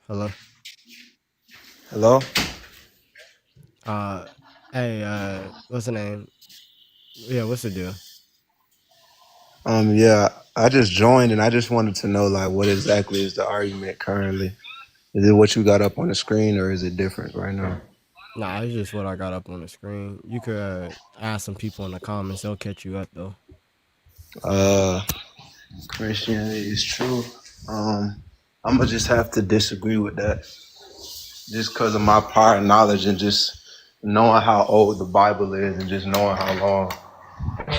Hello. Hello? Uh, hey, what's the name? Yeah, what's the deal? Yeah, I just joined and I just wanted to know like what exactly is the argument currently? Is it what you got up on the screen or is it different right now? Nah, it's just what I got up on the screen. You could ask some people in the comments; they'll catch you up though. Uh Christianity is true. I'm gonna just have to disagree with that just because of my prior knowledge and just knowing how old the Bible is and just knowing how long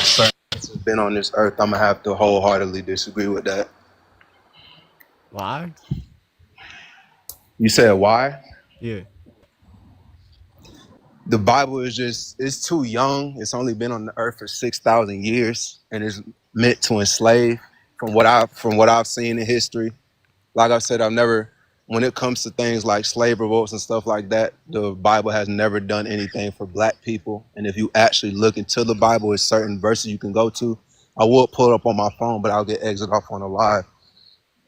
certain things have been on this earth. I'm gonna have to wholeheartedly disagree with that. Why? You said why? Yeah. The Bible is just it's too young. It's only been on the earth for 6,000 years and it's meant to enslave from what I've seen in history. Like I said, I've never when it comes to things like slave revolts and stuff like that, the Bible has never done anything for black people. And if you actually look into the Bible, it's certain verses you can go to. I will pull it up on my phone, but I'll get exit off on a live.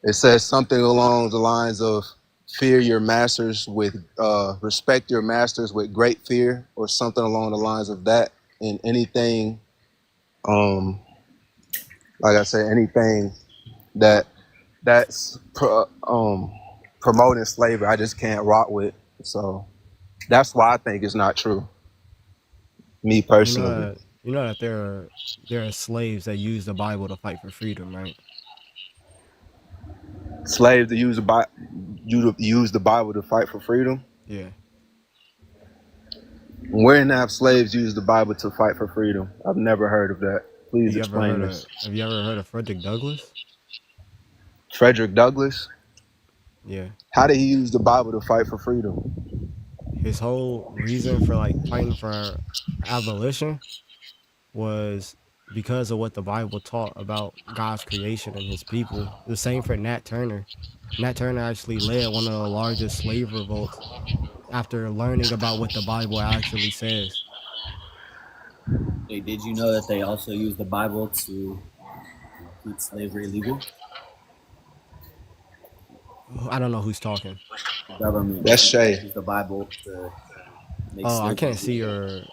It says something along the lines of fear your masters with respect your masters with great fear, or something along the lines of that. And anything, um, like I say, anything that that's promoting slavery, I just can't rock with. So that's why I think it's not true. Me You know personally, that there are slaves that use the Bible to fight for freedom, right? slaves to use you to use the Bible to fight for freedom. Yeah. When have slaves used the Bible to fight for freedom? I've never heard of that. Have Please you ever explain heard of this. Have you ever heard of Frederick Douglass? Frederick Douglass, Yeah. how did he use the Bible to fight for freedom? His whole reason for like fighting for abolition was because of what the Bible taught about God's creation and his people. The same for Nat Turner. Nat Turner actually led one of the largest slave revolts after learning about what the Bible actually says. Hey, did you know that they also use the Bible to keep slavery legal? I don't know who's talking. The government That's Shay. used the Bible to make Oh, I slavery can't see legal. your.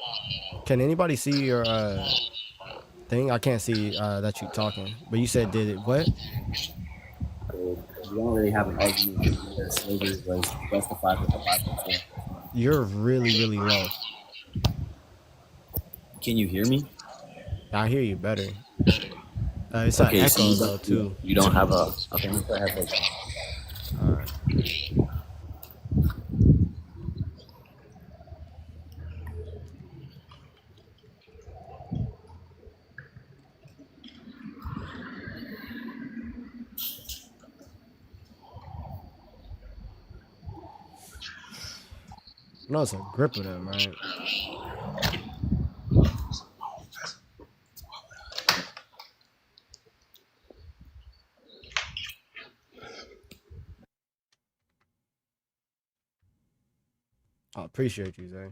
Can anybody see your thing? I can't see that you talking. But you said did it what? So you don't really have an argument whether slavery was justified with the Bible says. You're really really low. Can you hear me? I hear you better. It's an Okay, so echo though too. you don't have a okay. Let me put headphones on. All right. No, it's a grip of them, right? I appreciate you, Zay.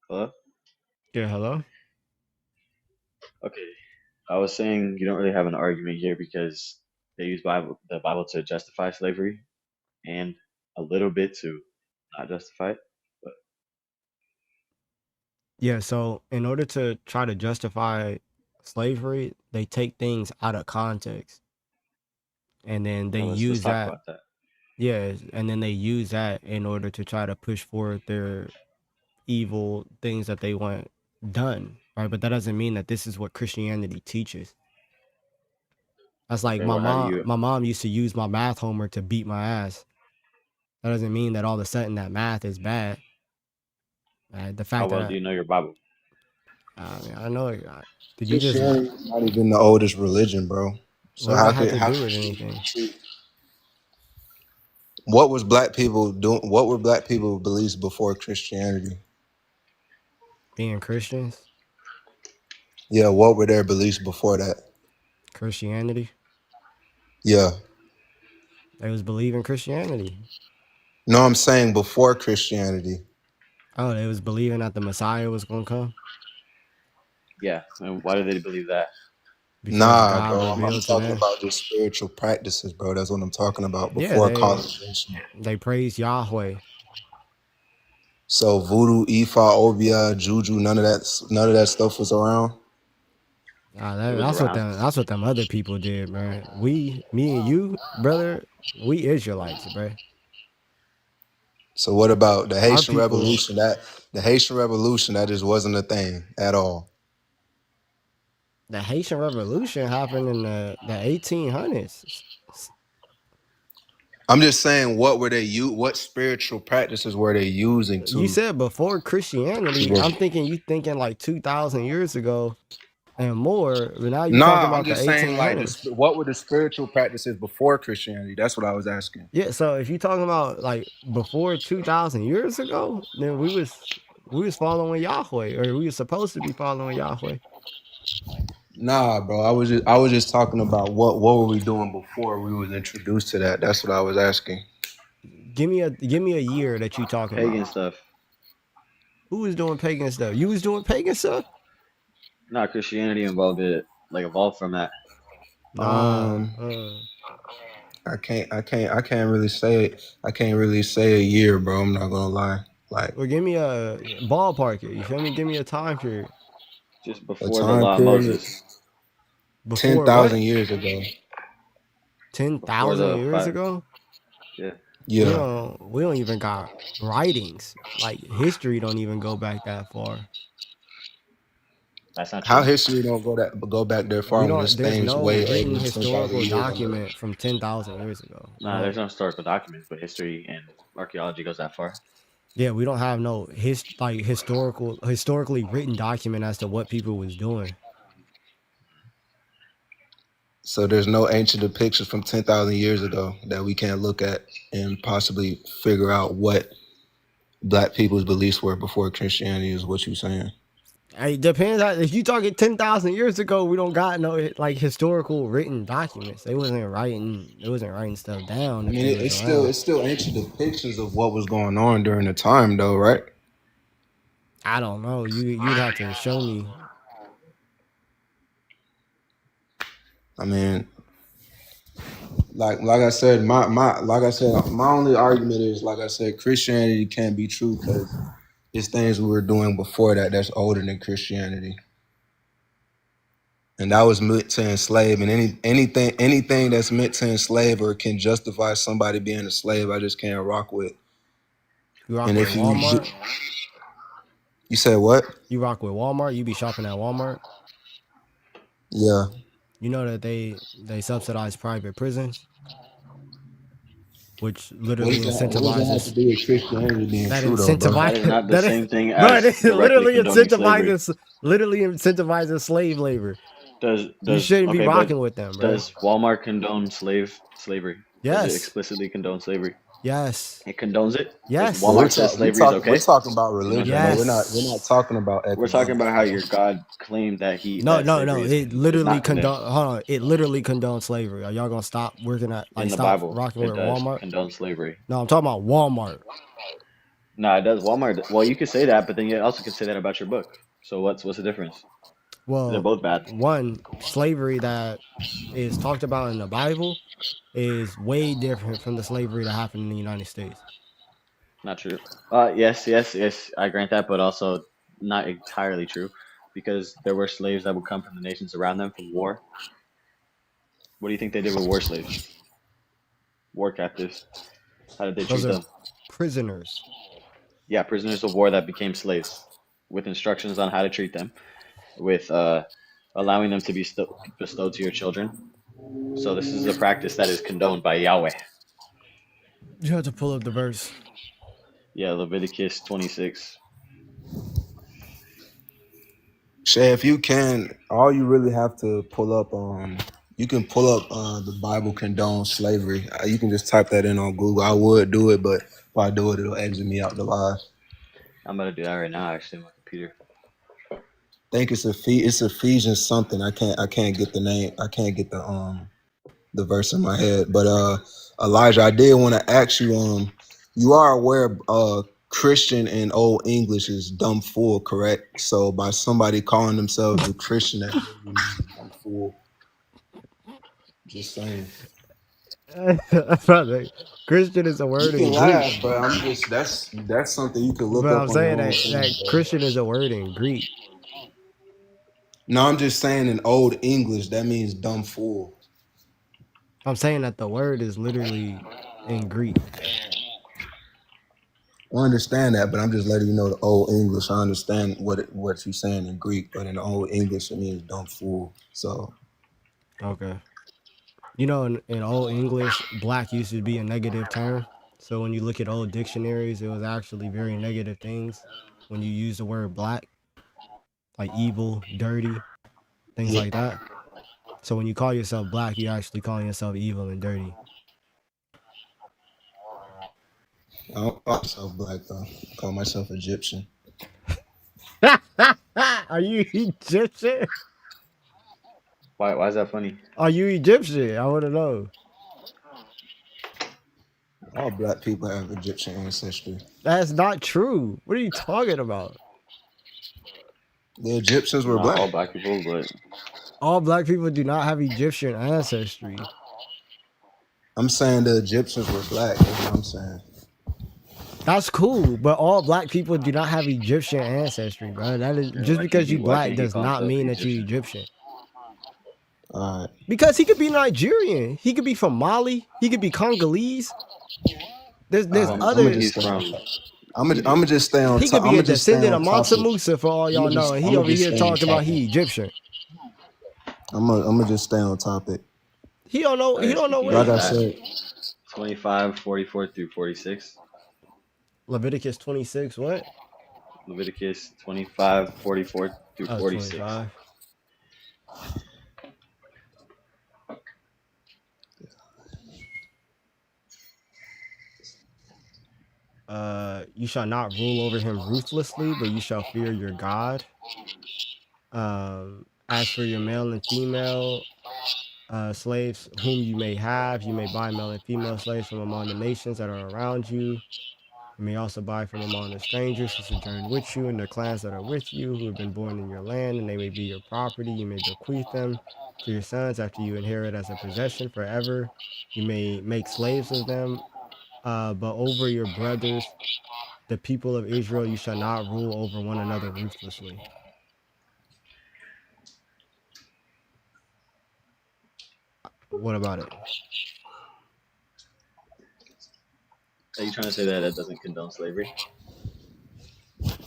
Hello? Yeah, hello. Okay. I was saying you don't really have an argument here because they use the Bible to justify slavery and a little bit to not justify it. But Yeah, so in order to try to justify slavery, they take things out of context and then they yeah, let's use talk that. about that. Yeah, and then they use that in order to try to push forward their evil things that they want done, right? But that doesn't mean that this is what Christianity teaches. That's like Okay, my well how do mom. you My mom used to use my math homework to beat my ass. That doesn't mean that all of a sudden that math is bad. The how fact that well do you know your Bible? I mean, I know. Did you just? Christianity is not even the oldest religion, bro. So What does that how have could to how do with anything? what was black people doing? What were black people beliefs before Christianity? Being Christians, Yeah, what were their beliefs before that? Christianity. Yeah, They was believing Christianity. No, I'm saying before Christianity. Oh, they was believing that the Messiah was gonna come Yeah. And why do they believe that? because Nah, God bro. I'm revealed to talking them. about just spiritual practices, bro. That's what I'm talking about Yeah, before colonization. they praise Yahweh. So voodoo, Ifa, Obia, Juju, none of that stuff was around. It was around. That's what them other people did, man. Me and you, brother, we Israelites, bro. So what about the Our Haitian people, Revolution? That just wasn't a thing at all. the Haitian Revolution happened in the 1800s. I'm just saying, what spiritual practices were they using You to? said before Christianity. I'm thinking you thinking like 2,000 years ago and more. But now you talking Nah, I'm about the just saying, like, 1800s. what were the spiritual practices before Christianity? That's what I was asking. Yeah, so if you talking about like before 2,000 years ago, then we was following Yahweh, or we were supposed to be following Yahweh. Nah, bro. I was just talking about what were we doing before we was introduced to that. That's what I was asking. Give me a year that you talking about. Pagan stuff. Who was doing pagan stuff? You was doing pagan stuff? Not Christianity involved it, like evolved from that. Nah. Um, I can't really say it. I can't really say a year, bro. I'm not gonna lie. Like Well, give me a ballpark here. You feel me? Give me a time period. Just a before the time law of period, Moses. ten Before what? thousand years ago. Before 10,000 the years five. ago? Yeah. Yeah. We don't even got writings. Like history don't even go back that far. That's not How true. history don't go back that far We when don't. there's There's things no way written over 10,000 historical years ago. document from 10,000 years ago. We Nah, there's don't. no historical documents, but history and archaeology goes that far. Yeah, we don't have no historically written document as to what people was doing. So there's no ancient depictions from 10,000 years ago that we can't look at and possibly figure out what black people's beliefs were before Christianity is what you're saying. It depends. If you talking 10,000 years ago, we don't got no like historical written documents. They wasn't writing. They wasn't writing stuff down I if mean, they was around. it's still ancient depictions of what was going on during the time, though, right? I don't know. You'd have to show me. I mean, like I said, my only argument is like I said, Christianity can't be true because it's things we were doing before that's older than Christianity, and that was meant to enslave. And anything that's meant to enslave or can justify somebody being a slave, I just can't rock with. You rock And with if Walmart. you said what? You rock with Walmart. You be shopping at Walmart. Yeah. You know that they subsidize private prisons, which literally What does that have to incentivizes do with Christianity being that true though, bro? That is incentivize not the that is, same thing bro. It as directly condoning slavery. literally incentivizes slave labor. You Does shouldn't be okay, but rocking with them, bro. does Walmart condone slavery? Does it Yes, explicitly condone slavery? yes, It condones it. If yes, Well, Walmart says slavery is we're okay, talking about then no religion, such though. thing. We're not yes. talking about We're talking economics, about how bro. your God claimed that No, that no, no. slavery It is literally not condemned condone. Hold on. It literally condones slavery. Are y'all gonna stop working at in the stop Bible. rocking with It does Walmart? condone slavery. No, I'm talking about Walmart. No, it does. Walmart. Well, you could say that, but then you also could say that about your book. So what's the difference? They're Well, both bad. one slavery that is talked about in the Bible is way different from the slavery that happened in the United States. Not true. Yes, yes, yes. I grant that, but also not entirely true, because there were slaves that would come from the nations around them from war. What do you think they did with war slaves, war captives? How did they Those treat are them? prisoners. Yeah, prisoners of war that became slaves, with instructions on how to treat them, with allowing them to be bestowed to your children. So this is a practice that is condoned by Yahweh. You have to pull up the verse. Yeah, Leviticus 26. Shay, if you can, all you really have to pull up, you can pull up the Bible condones slavery. You can just type that in on Google. I would do it, but if I do it, it'll exit me out the live. I'm gonna do that right now, actually, on my computer. I think it's Ephesians something. I can't get the name. I can't get the verse in my head. But Elijah, I did want to ask you You are aware Christian and Old English is dumb fool, correct? So by somebody calling themselves a Christian, that literally means dumb fool. Just saying. Brother, Christian is a You word can in Greek. laugh, but I'm just that's something you can look But I'm up on your saying own that time, bro. Christian is a word in Greek. No, I'm just saying in Old English that means dumb fool. I'm saying that the word is literally in Greek. I understand that, but I'm just letting you know the Old English. I understand what you're saying in Greek, but in the Old English it means dumb fool. So Okay. You know, in Old English, black used to be a negative term. So when you look at old dictionaries, it was actually very negative things when you use the word black, like evil, dirty, things yeah, like that. So when you call yourself black, you're actually calling yourself evil and dirty. I don't call myself black though. I call myself Egyptian. Are you Egyptian? Why is that funny? Are you Egyptian? I want to know. All black people have Egyptian ancestry. That's not true. What are you talking about? The Egyptians were Not all black. black people, but All black people do not have Egyptian ancestry. I'm saying the Egyptians were black. That's what I'm saying. That's cool, but all black people do not have Egyptian ancestry, bro. That is yeah, just because you why black can't he does call not himself mean that you Egyptian? Egyptian. All right. Because he could be Nigerian, he could be from Mali, he could be Congolese. There's I'm gonna other. just He's stay on from top. I'm Egypt. gonna just stay on He top. could I'm be a gonna just stay descendant on of Mansa topic. Musa for all y'all know, and I'm he gonna over just here stay on talking about topic. he Egyptian. I'm gonna just stay on topic. He don't know. All He right, don't know speaking what Like of he. I that, said, 25, 44 through 46. Leviticus 26. What? Leviticus 25, 44 through Oh, 46. 25. You shall not rule over him ruthlessly, but you shall fear your God. As for your male and female slaves whom you may have, you may buy male and female slaves from among the nations that are around you. You may also buy from among the strangers who sojourn with you and the clans that are with you, who have been born in your land, and they may be your property. You may bequeath them to your sons after you inherit as a possession forever. You may make slaves of them, but over your brothers, the people of Israel, you shall not rule over one another ruthlessly. What about it? Are you trying to say that that doesn't condone slavery?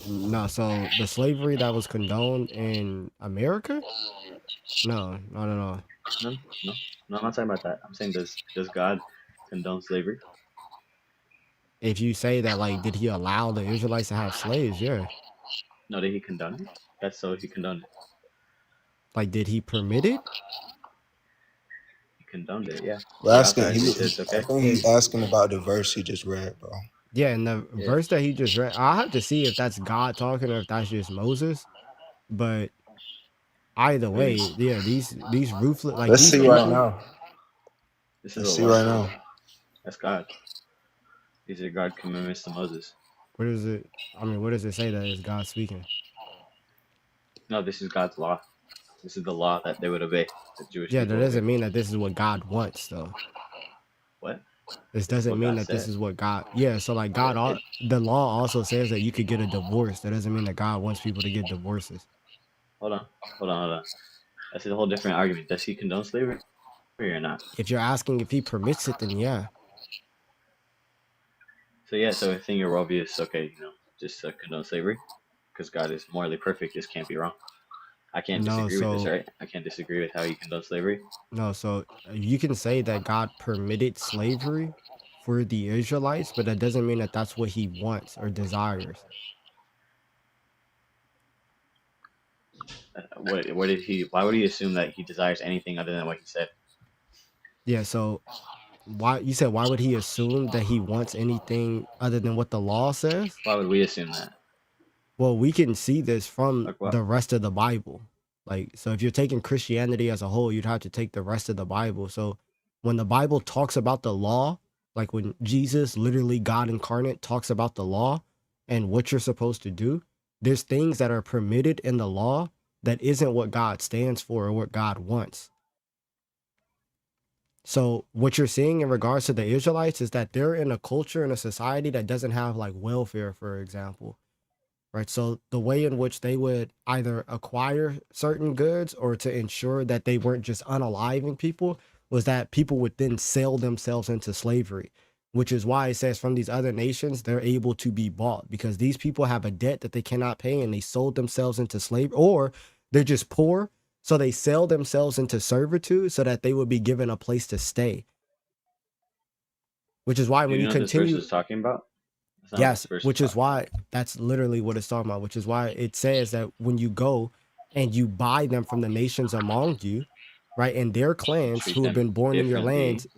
No, so the slavery that was condoned in America? No, not at all. No, no, no. I'm not talking about that. I'm saying does God condone slavery? If you say that, like, did he allow the Israelites to have slaves? Yeah. No, did he condone it? That's so he condoned it. Like, did he permit it? He condoned it. Yeah. we're He asking. authorized it. He said it's I okay. think It, he's asking about the verse he just read, bro. yeah, and the Yeah. verse that he just read, I'll have to see if that's God talking or if that's just Moses. But either I mean, way, yeah, these ruthless, like Let's these see this is right people, law. now. This is Let's a see law. right now. That's God. These are God commandments to Moses. what is it? I mean, what does it say that is God speaking? No, this is God's law. This is the law that they would obey. The Jewish Yeah, that people obey. doesn't mean that this is what God wants, though. What? This This is doesn't what mean God that this said. is what God. Yeah, so like Yeah, God, it did. the law also says that you could get a divorce. That doesn't mean that God wants people to get divorces. Hold on. Hold on. That's a whole different argument. Does he condone slavery or not? If you're asking if He permits it, then yeah. So yeah, so I think your worldview is okay, just condone slavery because God is morally perfect. This can't be wrong. I can't No, disagree with this, so right? I can't disagree with how you condone slavery. no, so you can say that God permitted slavery for the Israelites, but that doesn't mean that that's what He wants or desires. What did he? Why would he assume that he desires anything other than what he said? Yeah, so why you said why would He assume that He wants anything other than what the law says? Why would we assume that? Well, we can see this from Like what? the rest of the Bible. Like, so if you're taking Christianity as a whole, you'd have to take the rest of the Bible. So when the Bible talks about the law, Like when Jesus, literally God incarnate, talks about the law and what you're supposed to do, there's things that are permitted in the law that isn't what God stands for or what God wants. So what you're seeing in regards to the Israelites is that they're in a culture and a society that doesn't have like welfare, for example. Right. So the way in which they would either acquire certain goods or to ensure that they weren't just unaliving people was that people would then sell themselves into slavery, which is why it says from these other nations, they're able to be bought because these people have a debt that they cannot pay and they sold themselves into slavery, or they're just poor. So they sell themselves into servitude so that they would be given a place to stay, which is why Do when you you know what this verse continue. is talking about? That's not what Yes, this verse is which is talking about. why that's literally what it's talking about, which is why it says that when you go and you buy them from the nations among you, right, and their You clans treat who have them been born in your differently. lands,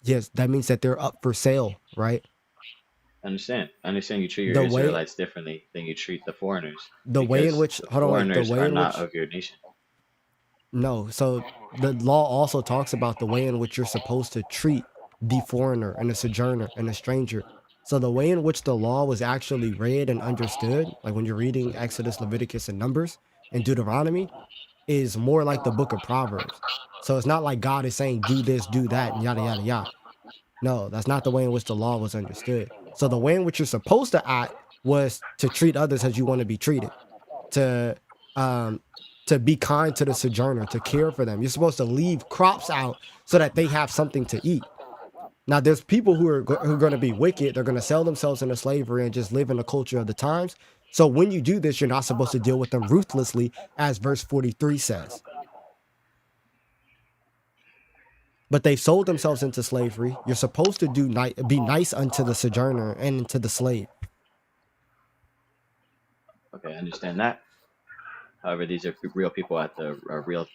yes, that means that they're up for sale, right? I understand you treat your The way Israelites differently than you treat the foreigners the way in because which the hold on, wait, the foreigners way are in not which of your nation. no, so the law also talks about the way in which you're supposed to treat the foreigner and the sojourner and the stranger. So the way in which the law was actually read and understood, like when you're reading Exodus, Leviticus, and Numbers and Deuteronomy, is more like the book of Proverbs. So it's not like God is saying, do this, do that, and yada, yada, yada. No, that's not the way in which the law was understood. So the way in which you're supposed to act was to treat others as you want to be treated, to um to be kind to the sojourner, to care for them. You're supposed to leave crops out so that they have something to eat. Now, there's people who are going to be wicked. They're going to sell themselves into slavery and just live in the culture of the times. So when you do this, you're not supposed to deal with them ruthlessly, as verse 43 says. But they've sold themselves into slavery. You're supposed to be nice unto the sojourner and to the slave. Okay, I understand that. However, these are real people at the real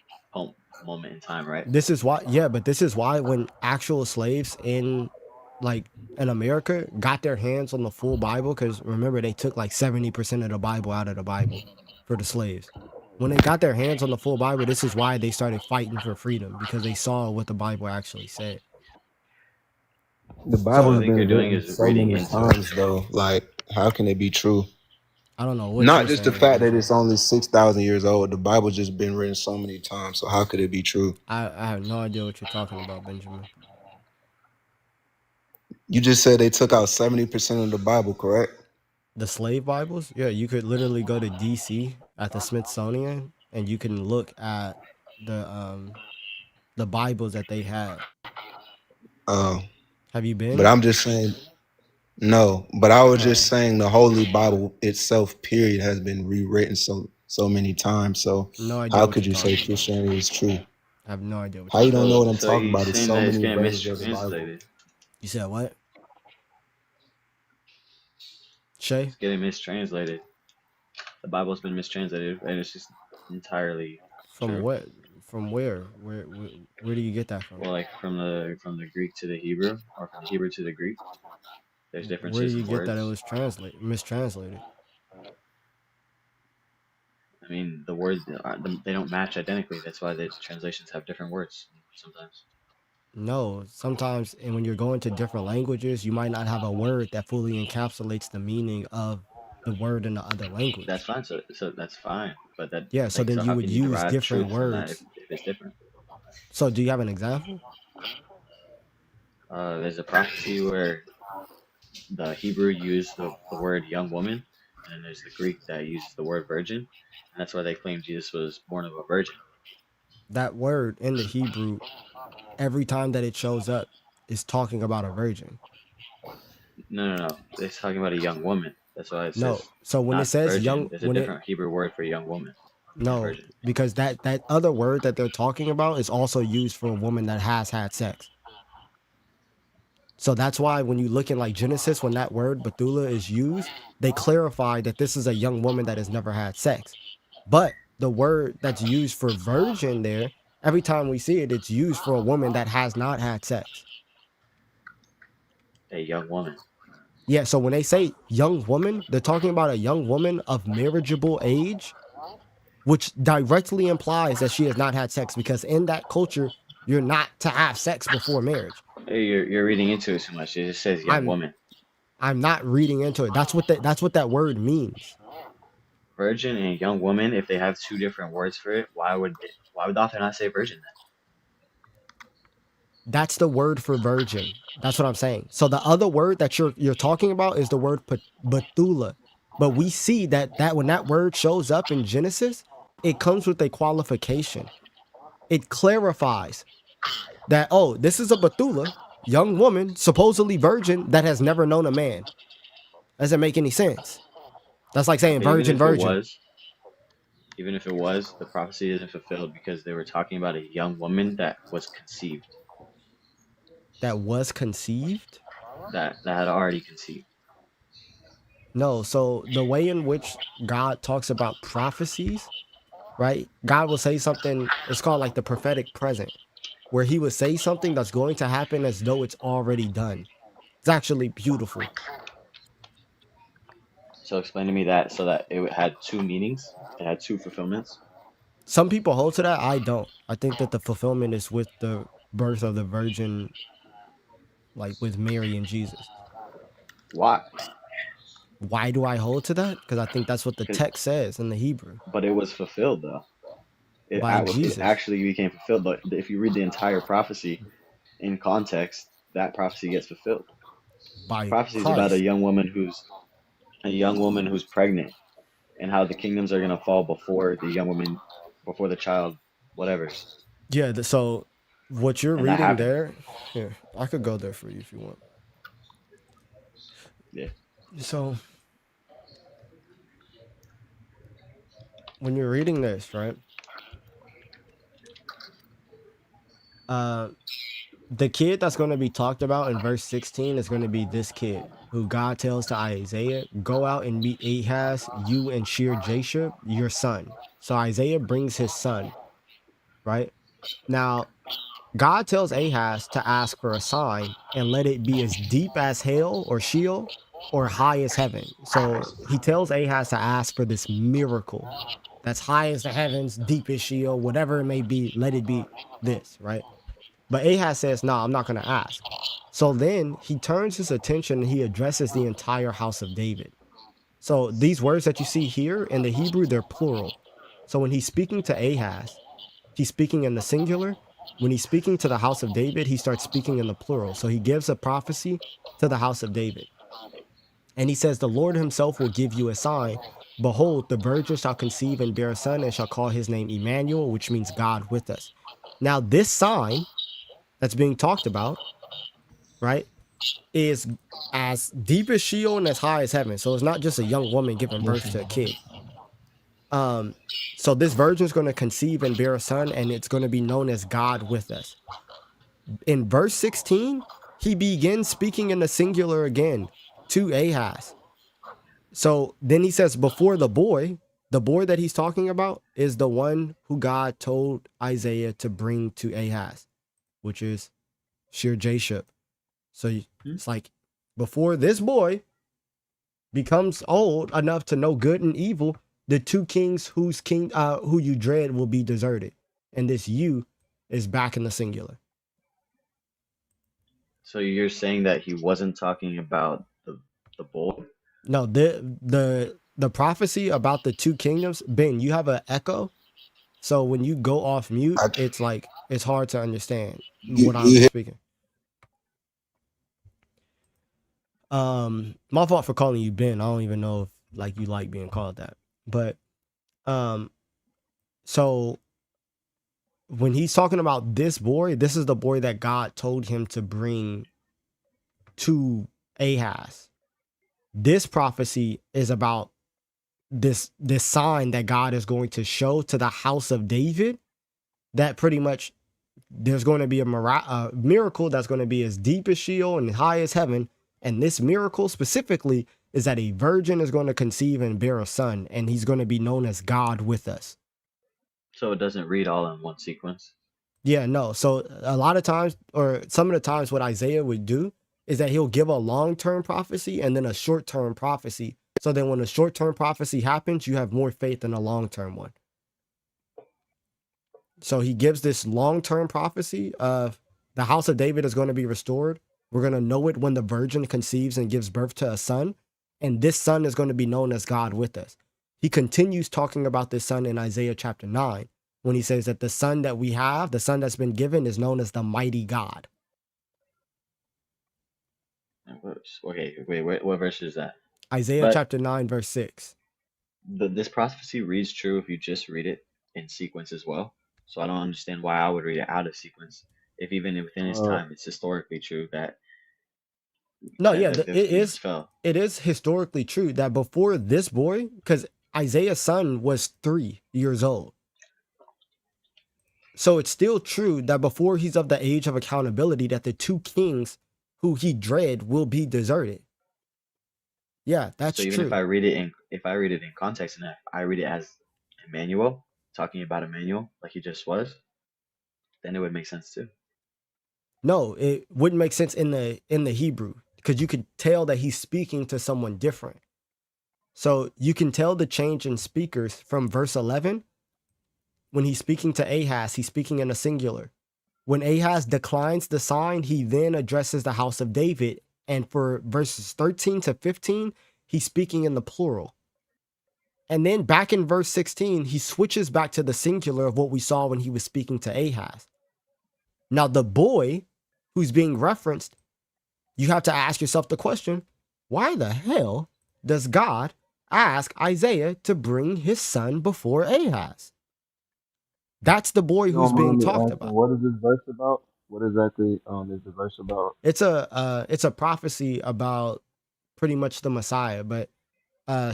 moment in time, right? This is why, yeah, but this is why when actual slaves like in America got their hands on the full Bible, because remember they took like 70% of the Bible out of the Bible for the slaves. When they got their hands on the full Bible, this is why they started fighting for freedom because they saw what the Bible actually said. The What Bible I So has think you're been doing written is so reading many into it. times, though. Like, how can it be true? I don't know what Not you're just the saying, fact that it's Benjamin. only 6,000 years old. The Bible just been written so many times. So how could it be true? I have no idea what you're talking about, Benjamin. You just said they took out 70% of the Bible, correct? The slave Bibles, yeah, you could literally go to DC at the Smithsonian and you can look at the Bibles that they had. Oh, Have you but been? I'm just saying no. But I was just Oh, saying the Holy Bible itself, period, has been rewritten so many times. So no idea how what could you're you say talking about. Christianity is true? I have no idea what How you're you don't talking know about. what I'm So talking he's about? There's saying so that it's many getting verses of the Bible. mistranslated. You said what? Shay? It's getting mistranslated. The Bible's been mistranslated, and it's just entirely From true. what? From where? Where do you get that from? Well, like from the Greek to the Hebrew, or from the Hebrew to the Greek, there's Where do differences you in get that it words. was mistranslated? I mean, the words they don't match identically. That's why the translations have different words sometimes. No, sometimes, and when you're going to different languages, you might not have a word that fully encapsulates the meaning of the word in the other That's language. fine. So that's fine. But that Yeah, so like then so you how would can you use derive different truth from that words. if it's different? So do you have an example? There's a prophecy where the Hebrew used the word young woman, and then there's the Greek that uses the word virgin, and that's why they claim Jesus was born of a virgin. That word in the Hebrew, every time that it shows up, is talking about a virgin. No. It's talking about a young woman. That's why it No. says So when it not says virgin. young, There's a when it different Hebrew word for young woman than no, virgin. because that other word that they're talking about is also used for a woman that has had sex. So that's why when you look in like Genesis, when that word Bethula is used, they clarify that this is a young woman that has never had sex. But the word that's used for virgin there, every time we see it, it's used for a woman that has not had sex. A young woman. Yeah, so when they say young woman, they're talking about a young woman of marriageable age, which directly implies that she has not had sex because in that culture, you're not to have sex before marriage. Hey, you're reading into it too much. It just says young I'm woman. I'm not reading into it. That's what that word means. Virgin and young woman, if they have two different words for it, why would the author not say virgin then? That's the word for virgin. That's what I'm saying. So the other word that you're talking about is the word Bethula. But we see that when that word shows up in Genesis, it comes with a qualification. It clarifies that, oh, this is a Bethula, young woman, supposedly virgin, that has never known a man. Doesn't make any sense. That's like saying Okay, virgin, virgin. even if it was, the prophecy isn't fulfilled because they were talking about a young woman that was conceived, That was conceived. that had already conceived. No, so the way in which God talks about prophecies, right? God will say something, it's called like the prophetic present, where he would say something that's going to happen as though it's already done. It's actually beautiful. So explain to me that so that it had two meanings, it had two fulfillments. Some people hold to that. I don't. I think that the fulfillment is with the birth of the virgin, like with Mary and Jesus. Why? Why do I hold to that? Because I think that's what the 'Cause- text says in the Hebrew But it was fulfilled though. by It Jesus, actually became fulfilled. But if you read the entire prophecy in context, that prophecy gets fulfilled. by Prophecy is about Christ. a young woman who's pregnant and how the kingdoms are gonna fall before the young woman, before the child, whatever's, Yeah, so what you're and that reading happened. there, here, I could go there for you if you want. Yeah. So when you're reading this, right? Uh the kid that's going to be talked about in verse 16 is going to be this kid who God tells to Isaiah, go out and meet Ahaz, you and Shear Jashub, your son. So Isaiah brings his son, right? Now, God tells Ahaz to ask for a sign and let it be as deep as hell or Sheol or high as heaven. So he tells Ahaz to ask for this miracle that's high as the heavens, deep as Sheol, whatever it may be, let it be this, right? But Ahaz says, no, I'm not going to ask. So then he turns his attention and he addresses the entire house of David. So these words that you see here in the Hebrew, they're plural. So when he's speaking to Ahaz, he's speaking in the singular. When he's speaking to the house of David, he starts speaking in the plural. So he gives a prophecy to the house of David. And he says, the Lord himself will give you a sign. Behold, the virgin shall conceive and bear a son and shall call his name Emmanuel, which means God with us. Now, this sign that's being talked about, right, is as deep as Sheol and as high as heaven. So it's not just a young woman giving birth to a kid. Um, so this virgin is going to conceive and bear a son, and it's going to be known as God with us. In verse 16, he begins speaking in the singular again to Ahaz. So then he says, before the boy that he's talking about is the one who God told Isaiah to bring to Ahaz, which is Shear Jashub. So Hmm? it's like before this boy becomes old enough to know good and evil, the two kings who you dread will be deserted. And this you is back in the singular. So you're saying that he wasn't talking about the boy? No, the prophecy about the two kingdoms, Ben, you have an echo. So when you go off mute, I, it's like it's hard to understand you, what I'm you hit speaking. My fault for calling you Ben. I don't even know if like you like being called that. But um so when he's talking about this boy, this is the boy that God told him to bring to Ahaz. This prophecy is about this sign that God is going to show to the house of David, that pretty much there's going to be a miracle that's going to be as deep as Sheol and high as heaven. And this miracle specifically is that a virgin is going to conceive and bear a son, and he's going to be known as God with us. So it doesn't read all in one sequence. Yeah, no. So a lot of times, or some of the times, what Isaiah would do is that he'll give a long-term prophecy and then a short-term prophecy. So then when a short-term prophecy happens, you have more faith in a long-term one. So he gives this long-term prophecy of The house of David is going to be restored. We're going to know it when the virgin conceives and gives birth to a son. And this son is going to be known as God with us. He continues talking about this son in Isaiah chapter 9 when he says that the son that we have, the son that's been given, is known as the mighty God. Okay, wait, what verse is that? Isaiah But chapter 9, verse 6. this prophecy reads true if you just read it in sequence as well. So I don't understand why I would read it out of sequence if even within his Uh, time it's historically true that No, yeah, those kingdoms fell. it is historically true that before this boy, because Isaiah's son was 3 years old. So it's still true that before he's of the age of accountability, that the 2 kings who he dread will be deserted. Yeah, that's So even if true. I read it in context and if I read it as Emmanuel, talking about Emmanuel like he just was, then it would make sense too. No, it wouldn't make sense in the Hebrew because you could tell that he's speaking to someone different. So you can tell the change in speakers from verse 11. When he's speaking to Ahaz, he's speaking in a singular. When Ahaz declines the sign, he then addresses the house of David. And for verses 13 to 15, he's speaking in the plural. And then back in verse 16, he switches back to the singular of what we saw when he was speaking to Ahaz. Now, the boy who's being referenced, you have to ask yourself the question, why the hell does God ask Isaiah to bring his son before Ahaz? That's the boy you who's don't being mind me talked asking, about. what is this verse about? What exactly is the verse about? It's a prophecy about pretty much the Messiah, but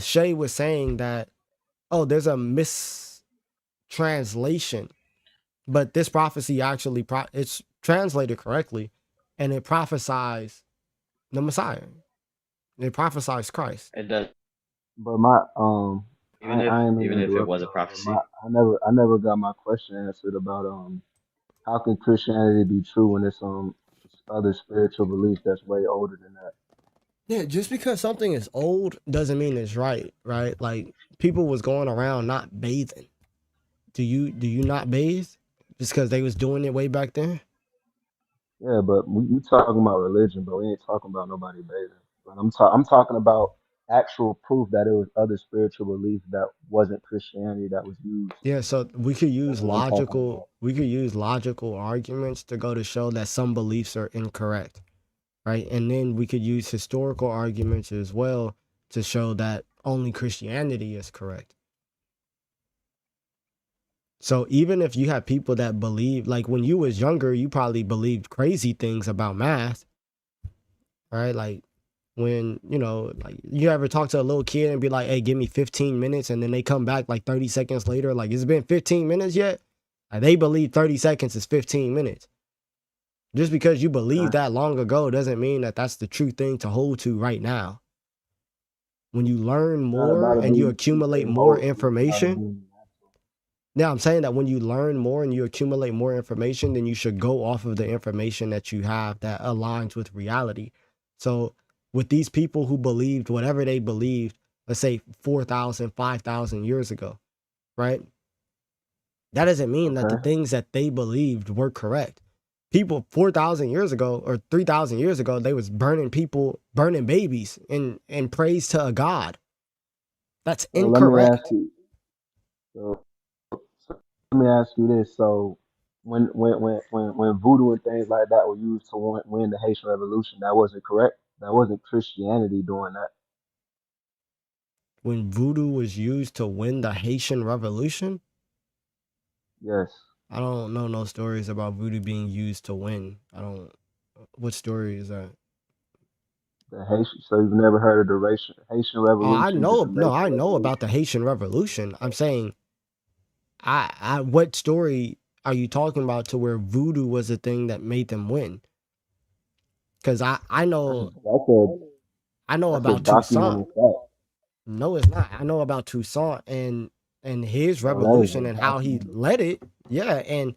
Shay was saying that, oh, there's a mistranslation, but this prophecy actually it's translated correctly, and it prophesies the Messiah. It prophesies Christ. It does, But my even if I ain't mean to even if it interrupt was a y'all, but my prophecy. I never got my question answered about how can Christianity be true when it's other spiritual belief that's way older than that? Yeah, just because something is old doesn't mean it's right, right? Like people was going around not bathing. Do you not bathe just because they was doing it way back then? Yeah, but we talking about religion, but we ain't talking about nobody bathing. But I'm talking about actual proof that it was other spiritual beliefs that wasn't Christianity that was used. Yeah, so That's what I'm talking about. we could use logical arguments to go to show that some beliefs are incorrect, right? And then we could use historical arguments as well to show that only Christianity is correct. So even if you have people that believe, like when you was younger, you probably believed crazy things about math, right? Like when, like you ever talk to a little kid and be like, hey, give me 15 minutes. And then they come back like 30 seconds later, like, it's been 15 minutes yet? Like, they believe 30 seconds is 15 minutes. Just because you believe Okay. that long ago doesn't mean that that's the true thing to hold to right now. When you learn It's not more about it and you being true accumulate to more hold to. It's about it information, being natural. now I'm saying that when you learn more and you accumulate more information, then you should go off of the information that you have that aligns with reality. So with these people who believed whatever they believed, let's say 4,000, 5,000 years ago, right? That doesn't mean that the Okay. things that they believed were correct. People 4,000 years ago or 3,000 years ago, they was burning people, burning babies in praise to a god. That's So let me ask incorrect. you. So, so let me ask you this. So when voodoo and things like that were used to win the Haitian Revolution, that wasn't correct. That wasn't Christianity doing that. When voodoo was used to win the Haitian Revolution, Yes. I don't know no stories about voodoo being used to win. I don't. What story is that? The Haitian. So you've never heard of the Haitian Oh, I Revolution? Just know. the No, basic I know about the revolution. Haitian Revolution. I'm saying, what story are you talking about to where voodoo was the thing that made them win? Because That's that's a I know that's a about Toussaint. documented fact. No, it's not. I know about Toussaint and his So that is revolution a and how he documented led it. Yeah, and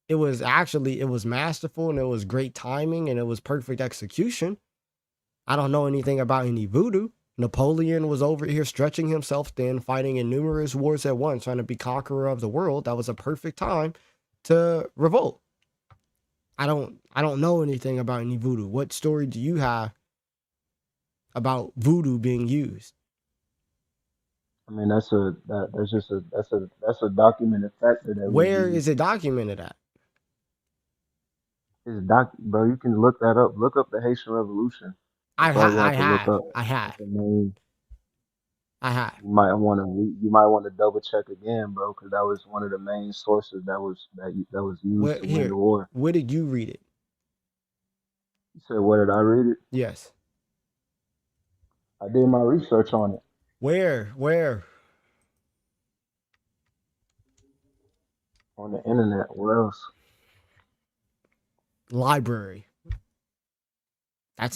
it was masterful and it was great timing and it was perfect execution. I don't know anything about any voodoo. Napoleon was over here stretching himself thin, fighting in numerous wars at once, trying to be conqueror of the world. That was a perfect time to revolt. I don't know anything about any voodoo. What story do you have about voodoo being used? I mean, that's just a documented factor that was Where used. is it documented at? It's bro. You can look that up. Look up the Haitian Revolution. I That's all ha- you I have to look have. up. I have. That's the main. I have. You might want to double check again, bro, because that was one of the main sources that was used What to win here? the war. Where did you read it? You said, where did I read it? Yes. I did my research on it Where? Where? on the internet. Where else? Library.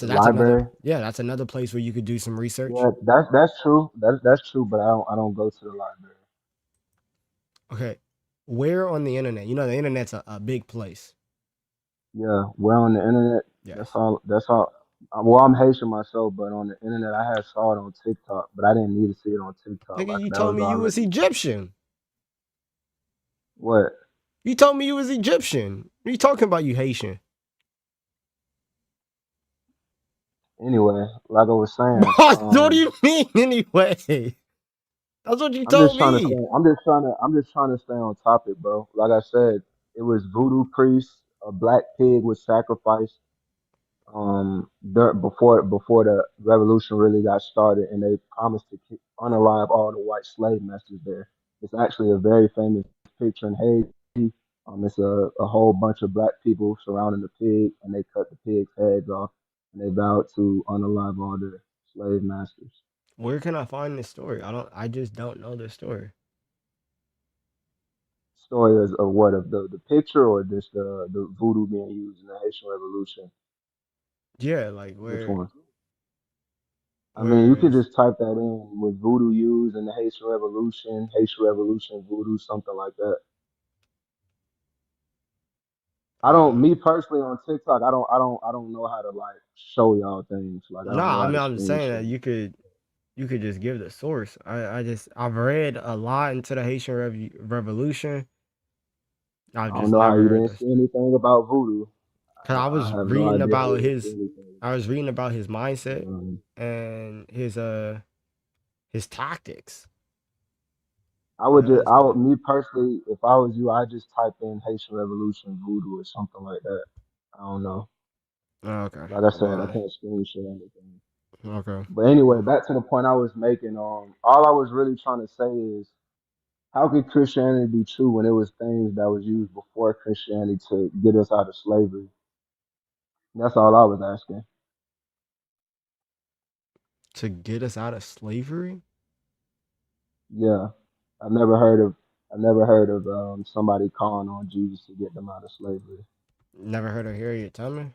The That's another, library. yeah, that's another place where you could do some research. Yeah, that's true. That's true. But I don't go to the library. Okay. Where on the internet? You know the internet's a big place. Yeah, well, on the internet, that's Yes. all. That's all. Well, I'm Haitian myself, but on the internet, I had saw it on TikTok, but I didn't need to see it on TikTok. Nigga, Like you that told was me you was already Egyptian. what. You told me you was Egyptian. What are you talking about, you Haitian? Anyway, like I was saying, What do you mean anyway? That's what you I'm told just trying to stay. me. I'm just trying to stay on topic, bro. Like I said, it was voodoo priests. A black pig was sacrificed. Before the revolution really got started, and they promised to unalive all the white slave masters there. It's actually a very famous picture in Haiti. It's a whole bunch of black people surrounding the pig, and they cut the pig's heads off, and they vowed to unalive all the slave masters. Where can I find this story? I just don't know this story. Story is of what, of the picture, or just the voodoo being used in the Haitian Revolution? Yeah, like Which where one? I mean, you where could is just type that in with voodoo used in the Haitian Revolution voodoo, something like that. I don't, uh me personally on TikTok, I don't know how to like show y'all things. Like I don't know nah, I how mean to I'm just screen saying that share. you could just give the source. I've read a lot into the Haitian Revolution. I've I don't just know how never you heard didn't this. see anything about voodoo. Cause I was I have no reading idea how about you didn't see his anything. I was reading about his But, mindset and his tactics. You know, I so would, me personally, if I was you, I'd just type in Haitian Revolution voodoo or something like that. I don't know. okay. Like I said, I Well, can't screen share anything. okay. But anyway, back to the point I was making. All I was really trying to say is, how could Christianity be true when it was things that was used before Christianity to get us out of slavery? That's all I was asking. To get us out of slavery? Yeah, I've never heard of I never heard of somebody calling on Jesus to get them out of slavery. Never heard of Harriet Tubman?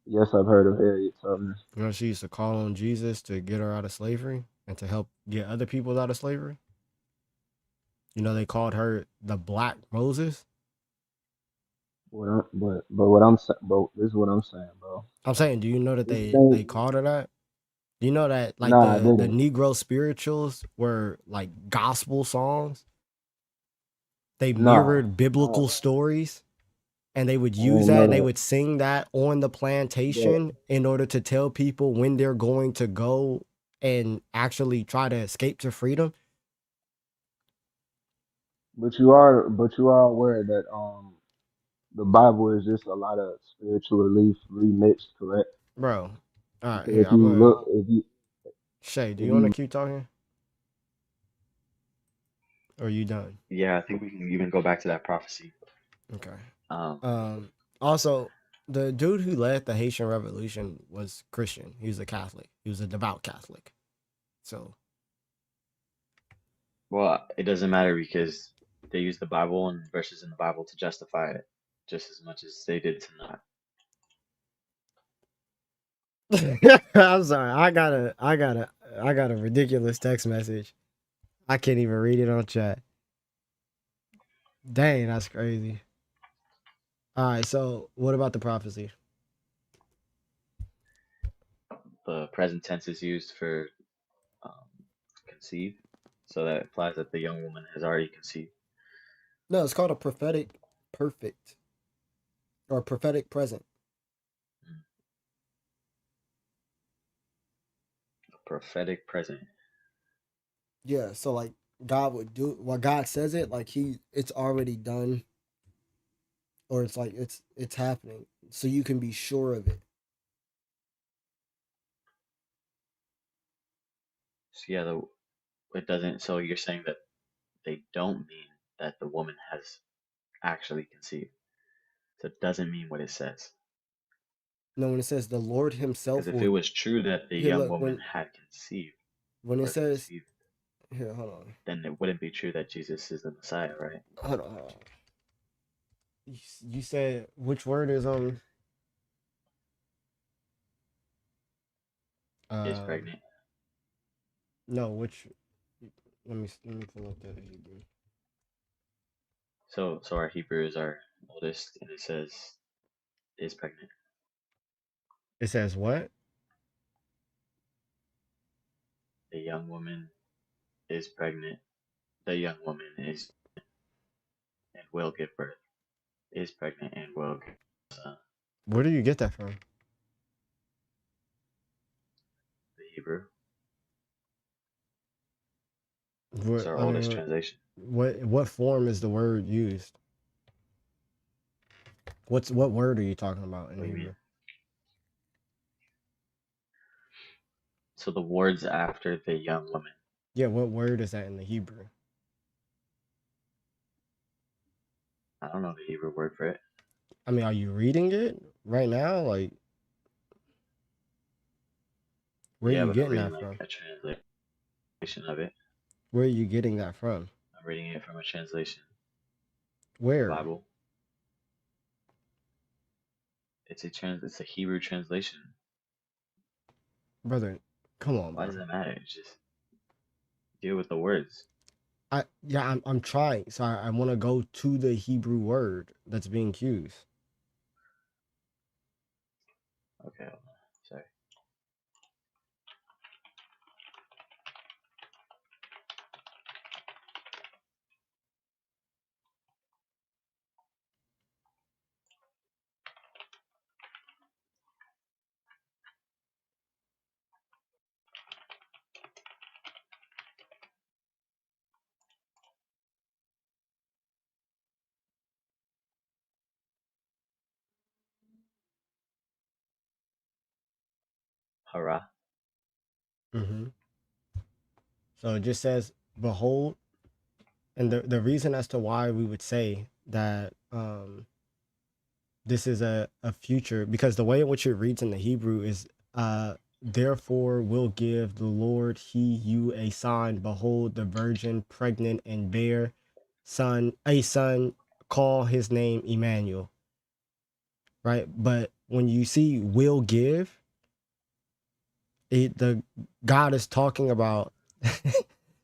Yes, I've heard of Harriet Tubman. You know, she used to call on Jesus to get her out of slavery and to help get other people out of slavery. You know, they called her the Black Moses. But this is what I'm saying, bro. I'm saying, do you know that This they thing, called her that? Do you know that like nah, I the didn't. Negro spirituals were like gospel songs? They Nah, mirrored I, biblical stories and they would I use didn't that know and they that. would sing that on the But plantation in order to tell people when they're going to go and actually try to escape to freedom. but you are aware that the Bible is just a lot of spiritual relief remixed, correct? Bro, all right, Because here, if you look, Shay, do if you want to you keep talking? Or are you done? Yeah, I think we can even go back to that prophecy. Okay. Um, Also, the dude who led the Haitian Revolution was Christian. He was a Catholic. He was a devout Catholic. So, well, it doesn't matter because they use the Bible and verses in the Bible to justify it just as much as they did to not. I'm sorry. I got a ridiculous text message. I can't even read it on chat. Dang, that's crazy. All right, so what about the prophecy? The present tense is used for um, conceive, so that implies that the young woman has already conceived. No, it's called a prophetic perfect or prophetic present. Prophetic present. Yeah, so like God would do what God says it like it's already done, or it's like it's happening, so you can be sure of it. So yeah, it doesn't. So you're saying that they don't mean that the woman has actually conceived. So it doesn't mean what it says. No, when it says the Lord Because Himself if it will was true that the here young look woman had conceived when it or says conceived, here hold on then it wouldn't be true that Jesus is the Messiah, right? hold on. You said which word is Is um pregnant. no which let me pull up the Hebrew. So our Hebrew is our oldest, and it says is pregnant. It says what? The young woman is pregnant. The young woman is and will give birth. Is pregnant and will give birth. Where do you get that from? The Hebrew. It's What our I oldest mean, translation. what form is the word used? What word are you talking about in What do you mean? Hebrew? So the words after the young woman. Yeah, what word is that in the Hebrew? I don't know the Hebrew word for it. I mean, are you reading it right now? Like, where are Yeah, you but I'm getting reading that like from? a translation of it. Where are you getting that from? I'm reading it from a translation. The Where? Bible. It's a Hebrew translation. Brother, come on, Why bro. does that matter? Just deal with the words. I'm trying. So I want to go to the Hebrew word that's being used. Okay, hold on. Sorry. Hara. Hmm. So it just says, "Behold," and the reason as to why we would say that this is a future, because the way in which it reads in the Hebrew is therefore will give the Lord he you a sign, behold the virgin pregnant and bear a son, call his name Emmanuel, right? But when you see will give, the God is talking about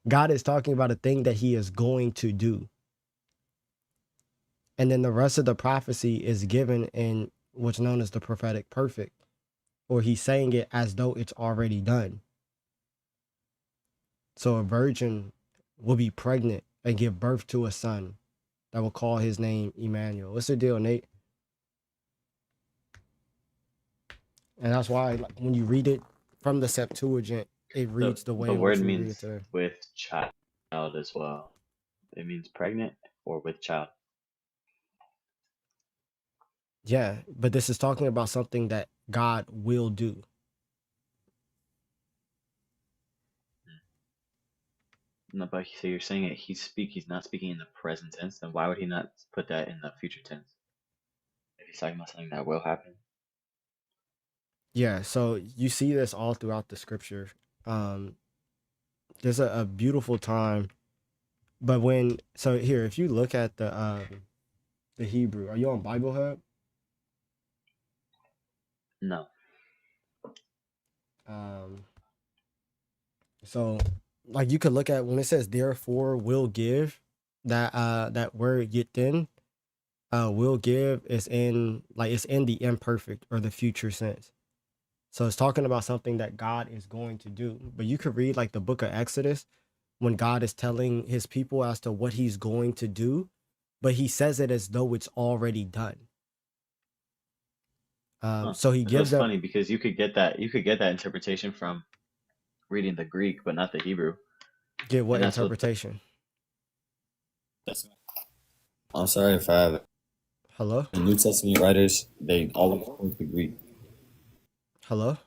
God is talking about a thing that he is going to do. And then the rest of the prophecy is given in what's known as the prophetic perfect, or he's saying it as though it's already done. So a virgin will be pregnant and give birth to a son that will call his name Emmanuel. What's the deal, Nate? And that's why, like, when you read it from the Septuagint, it The reads the way the in word which we read means it today. with child as well. It means pregnant or with child. Yeah, but this is talking about something that God will do. No, but so you're saying it. He's not speaking in the present tense. Then why would he not put that in the future tense? If he's talking about something that will happen. Yeah, so you see this all throughout the scripture. Um, there's a beautiful time, but so here, if you look at the Hebrew, are you on Bible Hub? No. Um, so like you could look at when it says therefore will give, that word yitin, will give is in like it's in the imperfect or the future sense. So it's talking about something that God is going to do. But you could read like the book of Exodus when God is telling his people as to what he's going to do. but he says it as though it's already done. Huh. So he gives That's them funny because you could get that interpretation from reading the Greek, but not the Hebrew, get what and that's what. interpretation? That's, I'm sorry if I have Hello, the New Testament writers. They always quote the Greek. hello.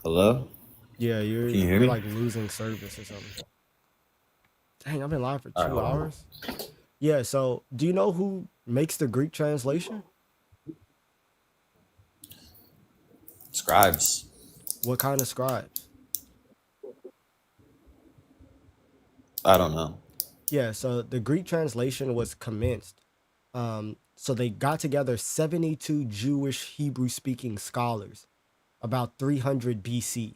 Hello, Yeah, can you hear you're me? like losing service or something. Dang, I've been live for All right, two hold on. hours. Yeah. So do you know who makes the Greek translation? Scribes. What kind of scribes? I don't know. Yeah. So the Greek translation was commenced. So they got together 72 Jewish Hebrew speaking scholars about 300 BC.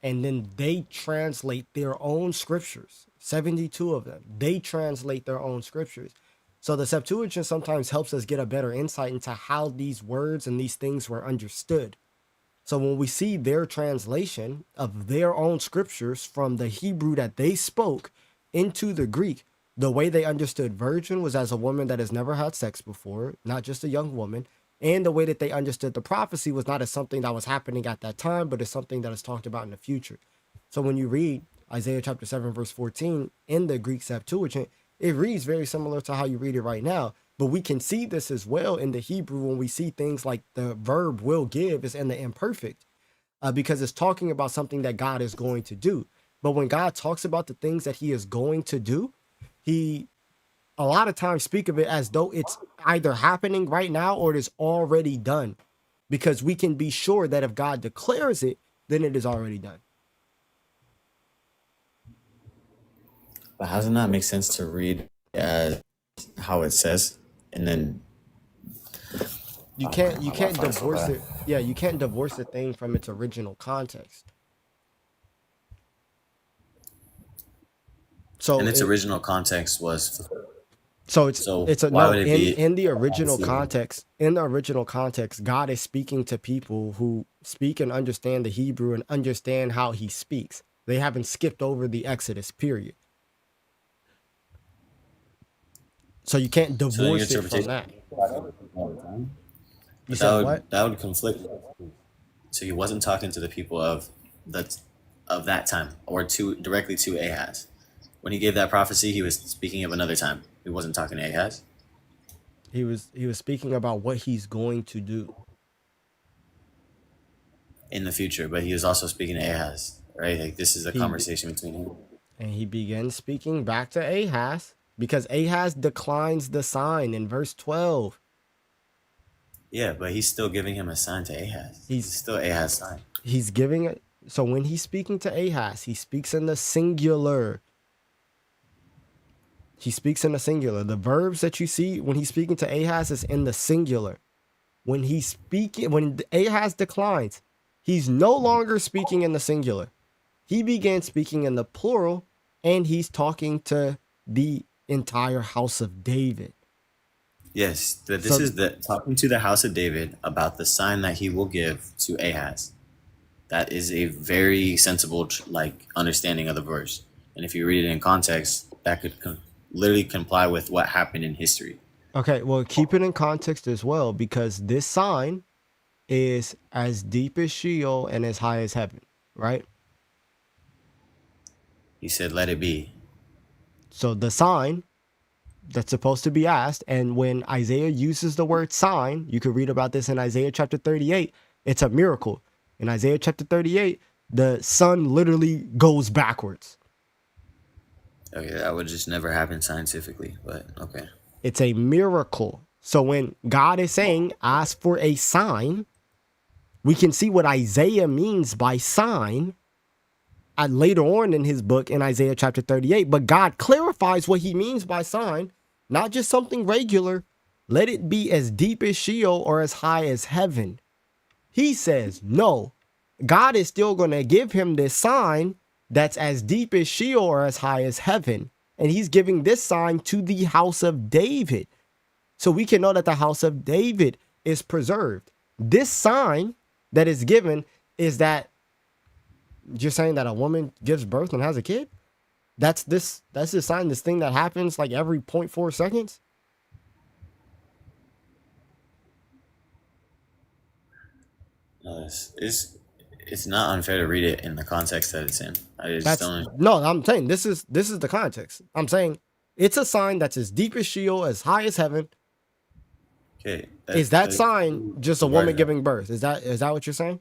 And then they translate their own scriptures, 72 of them. They translate their own scriptures. So the Septuagint sometimes helps us get a better insight into how these words and these things were understood. So when we see their translation of their own scriptures from the Hebrew that they spoke into the Greek, the way they understood virgin was as a woman that has never had sex before, not just a young woman. And the way that they understood the prophecy was not as something that was happening at that time, but as something that is talked about in the future. So when you read Isaiah chapter 7, verse 14 in the Greek Septuagint, it reads very similar to how you read it right now. But we can see this as well in the Hebrew when we see things like the verb will give is in the imperfect, because it's talking about something that God is going to do. But when God talks about the things that he is going to do, he a lot of times speak of it as though it's either happening right now or it is already done, because we can be sure that if God declares it, then it is already done. But how does it not make sense to read as how it says, and then You oh man, can't you my can't Wi-Fi is so divorce bad. it. Yeah, you can't divorce the thing from its original context. And So its it original context was so it's so. it's a Why no would it in be in the original prophecy? context. In the original context, God is speaking to people who speak and understand the Hebrew and understand how he speaks. They haven't skipped over the Exodus period. So you can't So then your divorce it from interpretation that. all the time. You But said what? that would conflict. So he wasn't talking to the people of that time or to directly to Ahaz. When he gave that prophecy, he was speaking of another time. He wasn't talking to Ahaz He was speaking about what he's going to do. in the future, but he was also speaking to Ahaz, right? Like this is a He conversation between him. and he begins speaking back to Ahaz because Ahaz declines the sign in verse 12. Yeah, but he's still giving him a sign to Ahaz. He's It's still Ahaz's sign. he's giving it. So when he's speaking to Ahaz, he speaks in the singular. He speaks in the singular. The verbs that you see when he's speaking to Ahaz is in the singular. When Ahaz declines, he's no longer speaking in the singular. He began speaking in the plural, and he's talking to the entire house of David. Yes, that this So is the talking to the house of David about the sign that he will give to Ahaz. That is a very sensible like understanding of the verse. And if you read it in context, that could literally comply with what happened in history. okay, well, keep it in context as well, because this sign is as deep as Sheol and as high as heaven, right? He said, "Let it be." So the sign that's supposed to be asked, and when Isaiah uses the word sign, you could read about this in Isaiah chapter 38. It's a miracle. In Isaiah chapter 38, the sun literally goes backwards. Okay, that would just never happen scientifically, but okay. It's a miracle. So when God is saying, ask for a sign, we can see what Isaiah means by sign later on in his book in Isaiah chapter 38. But God clarifies what he means by sign, not just something regular. Let it be as deep as Sheol or as high as heaven. He says, no, God is still going to give him this sign that's as deep as Sheol or as high as heaven. And he's giving this sign to the house of David. So we can know that the house of David is preserved. This sign that is given is that you're saying that a woman gives birth and has a kid? That's this sign, this thing that happens like every 0.4 seconds. No, it's not unfair to read it in the context that it's in. I just That's don't. no, I'm saying this is the context. I'm saying it's a sign that's as deep as Sheol, as high as heaven. Okay, Is that sign just a where woman is that? giving birth? Is that what you're saying?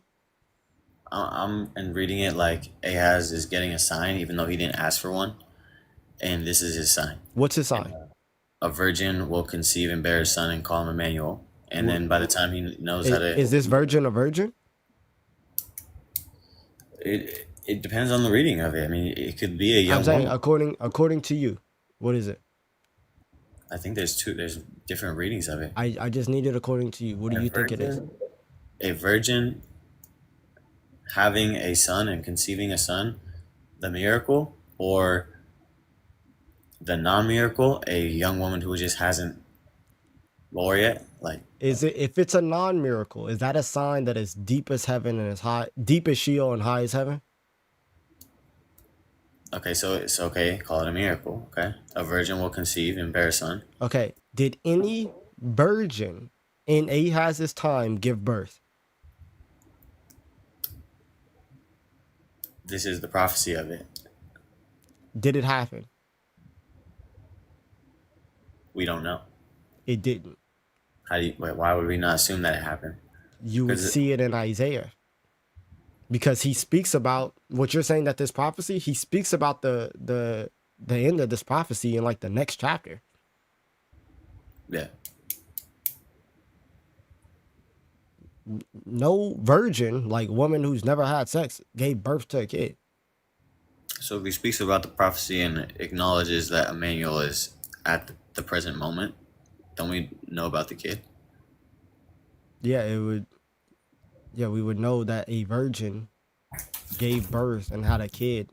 I'm and reading it like Ahaz is getting a sign, even though he didn't ask for one, and this is his sign. What's his And sign? a virgin will conceive and bear a son and call him Emmanuel. And What, then by the time he knows how to, is this virgin a virgin? it depends on the reading of it. I mean, it could be a I'm young saying woman. according to you, what is it? I think there's different readings of it. I just need it according to you. What do A you think it is? virgin, a virgin having a son and conceiving a son, the miracle, or the non-miracle, a young woman who just hasn't bore yet. Like, Is it, if it's a non-miracle, is that a sign that is deep as heaven and as high, deep as Sheol and high as heaven? okay, so it's okay, call it a miracle. Okay, a virgin will conceive and bear a son. Okay. Did any virgin in Ahaz's time give birth? This is the prophecy of it. Did it happen? We don't know. It didn't. Why would we not assume that it happened? You would Because see it in Isaiah, because he speaks about what you're saying, that this prophecy, he speaks about the end of this prophecy in like the next chapter. yeah. No virgin, like woman who's never had sex, gave birth to a kid. So if he speaks about the prophecy and acknowledges that Emmanuel is at the present moment, don't we know about the kid? Yeah, it would. Yeah, we would know that a virgin gave birth and had a kid.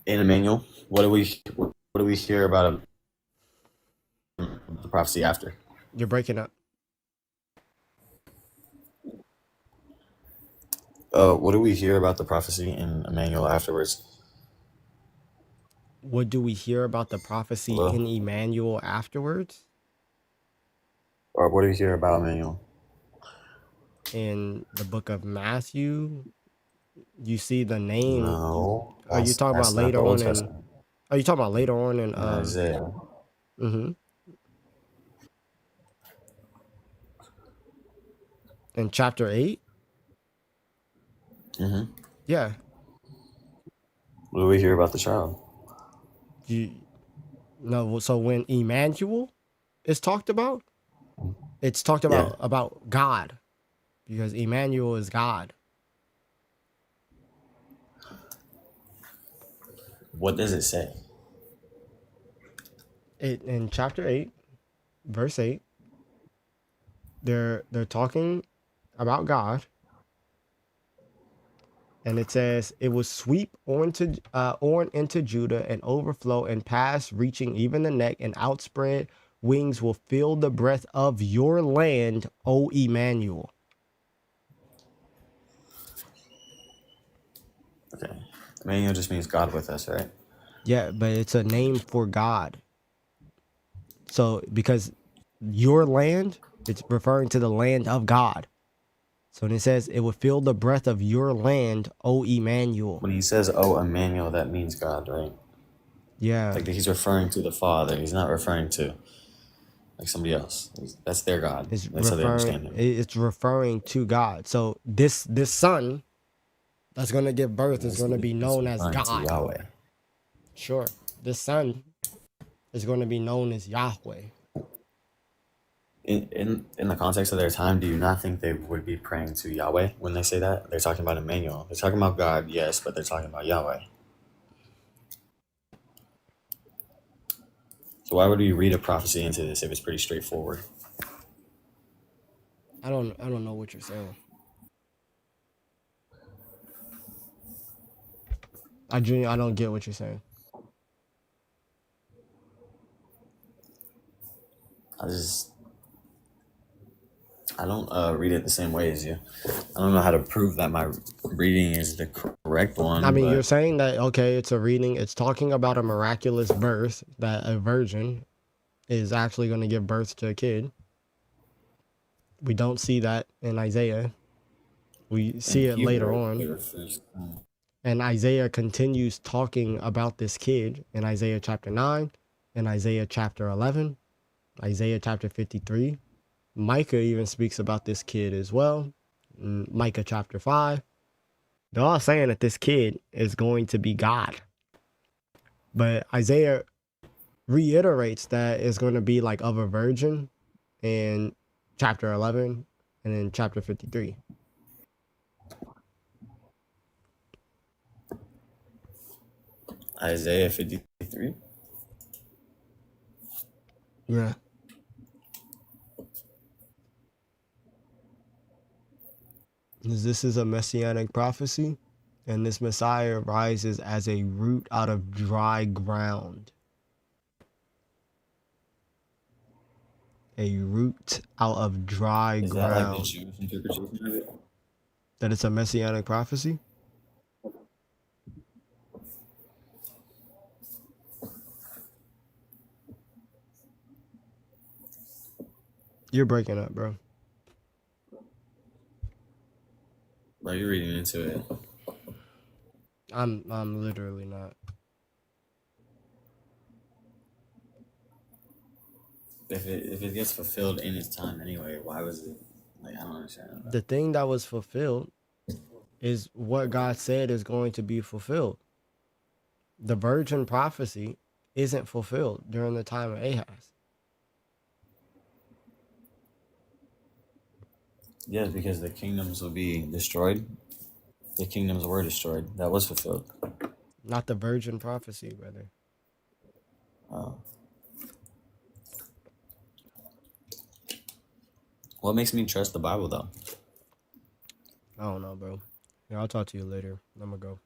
In Emmanuel, what do we hear about the prophecy after? You're breaking up. What do we hear about the prophecy in Emmanuel afterwards? What do we hear about the prophecy Hello? in Emmanuel afterwards? Or what do we hear about Emmanuel? In the book of Matthew, you see the name. No, Are you talking about that's not later the Old on in? Testament. Are you talking about later on in? In Isaiah. Mm-hmm. In chapter 8. Mm-hmm. Yeah. What do we hear about the child? You no. So when Emmanuel is talked about, it's talked Yeah. about God, because Emmanuel is God. What does it say? It in chapter 8, verse 8. They're talking about God, and it says it will sweep on into Judah and overflow and pass, reaching even the neck, and outspread wings will fill the breadth of your land, O Emmanuel. Okay. Emmanuel just means God with us, right? Yeah, but it's a name for God. So because your land, it's referring to the land of God. So when it says it will fill the breadth of your land, O Emmanuel. When he says, "Oh, Emmanuel," that means God, right? Yeah. Like he's referring to the Father. He's not referring to like somebody else. That's their God. That's how they understand him. It's referring to God. So this son that's going to give birth is going to be It's known as referring to God. Yahweh. Sure. This son is going to be known as Yahweh. In the context of their time, do you not think they would be praying to Yahweh when they say that? They're talking about Emmanuel. They're talking about God, yes, but they're talking about Yahweh. So why would we read a prophecy into this if it's pretty straightforward? I don't know what you're saying. I don't get what you're saying. I I don't read it the same way as you. I don't know how to prove that my reading is the correct I one, mean, you're but saying that, okay, it's a reading, it's talking about a miraculous birth, that a virgin is actually going to give birth to a kid. We don't see that in Isaiah. We in see it later Hebrew, it on. refers. And Isaiah continues talking about this kid in Isaiah chapter 9, in Isaiah chapter 11, Isaiah chapter 53. Micah even speaks about this kid as well. Micah chapter 5. They're all saying that this kid is going to be God. But Isaiah reiterates that it's going to be like of a virgin in chapter 11 and in chapter 53. Isaiah 53. Yeah. This is a messianic prophecy, and this Messiah rises as a root out of dry ground. A root out of dry Is that like the ground. Jewish interpretation of it? That it's a messianic prophecy? You're breaking up, bro. Are you reading into it? I'm literally not. If it gets fulfilled in its time anyway, why was it like I don't understand that. The thing that was fulfilled is what God said is going to be fulfilled. The virgin prophecy isn't fulfilled during the time of Ahaz. Yes, because the kingdoms will be destroyed. The kingdoms were destroyed. That was fulfilled. Not the virgin prophecy, brother. Uh, what makes me trust the Bible though? I don't know, bro. Yeah, I'll talk to you later. I'm gonna go.